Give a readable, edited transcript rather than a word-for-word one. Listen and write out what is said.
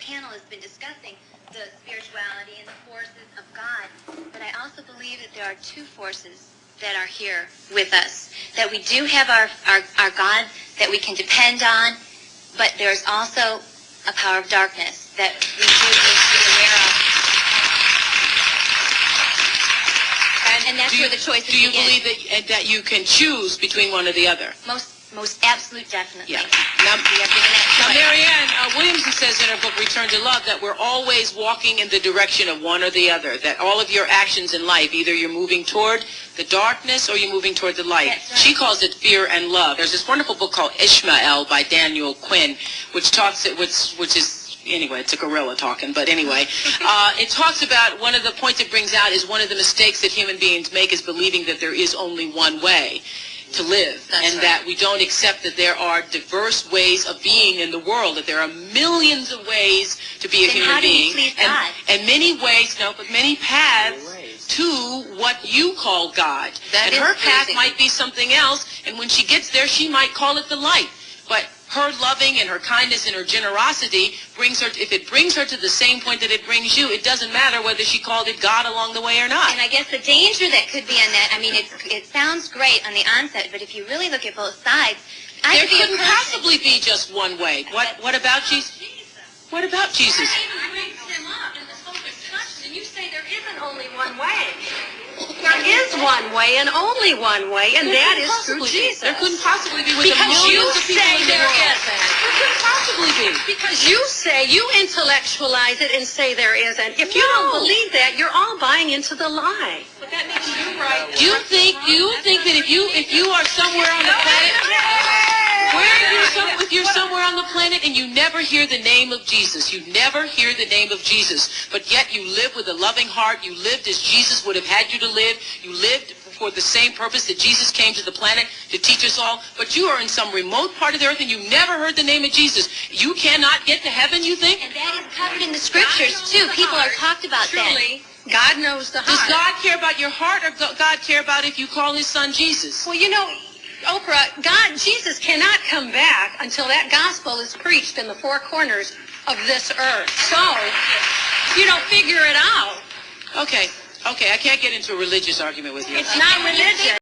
panel has been discussing the spirituality and the forces of God, but I also believe that there are two forces that are here with us. That we do have our God that we can depend on, but there's also a power of darkness that we do need to be aware of. And that's where the choice begins. Do you believe that you can choose between one or the other? Most absolute, definitely. Yeah. Now, Marianne Williamson says in her book, Return to Love, that we're always walking in the direction of one or the other, that all of your actions in life, either you're moving toward the darkness or you're moving toward the light. That's right. She calls it fear and love. There's this wonderful book called Ishmael by Daniel Quinn, which is, anyway, it's a gorilla talking, but anyway, it talks about one of the points it brings out is one of the mistakes that human beings make is believing that there is only one way to live. That's and right. that we don't accept that there are diverse ways of being in the world, that there are millions of ways to be a Then human how do we being. please God? And many ways, but many paths to what you call God. That and is her path pleasing. might be something else, and when she gets there, she might call it the light. But her loving and her kindness and her generosity brings her, if it brings her to the same point that it brings you, it doesn't matter whether she called it God along the way or not. And I guess the danger that could be in that, I mean, it sounds great on the onset, but if you really look at both sides, There couldn't possibly be just one way. What about Jesus? What about Jesus? Even brings him up in this whole discussion, and you say there isn't only one way. There is one way and only one way, and that is through Jesus. There couldn't possibly be with the Because you millions of people say in the there world. isn't. There couldn't possibly be. Because you say, you intellectualize it and say there isn't. If you don't believe that, you're all buying into the lie. But that makes you right. Do you think that if you are somewhere on the planet, if you're somewhere on the planet and you never hear the name of Jesus, you never hear the name of Jesus, but yet you live with a loving heart, you lived as Jesus would have had you to live, you lived for the same purpose that Jesus came to the planet to teach us all, but you are in some remote part of the earth and you never heard the name of Jesus. You cannot get to heaven, you think? And that is covered in the scriptures, too. People are talked about that. Truly, God knows the Does heart. God care about your heart, or God care about if you call his son Jesus? Well, you know, Oprah, Jesus cannot come back until that gospel is preached in the four corners of this earth. So, figure it out. Okay, I can't get into a religious argument with you. It's not religion.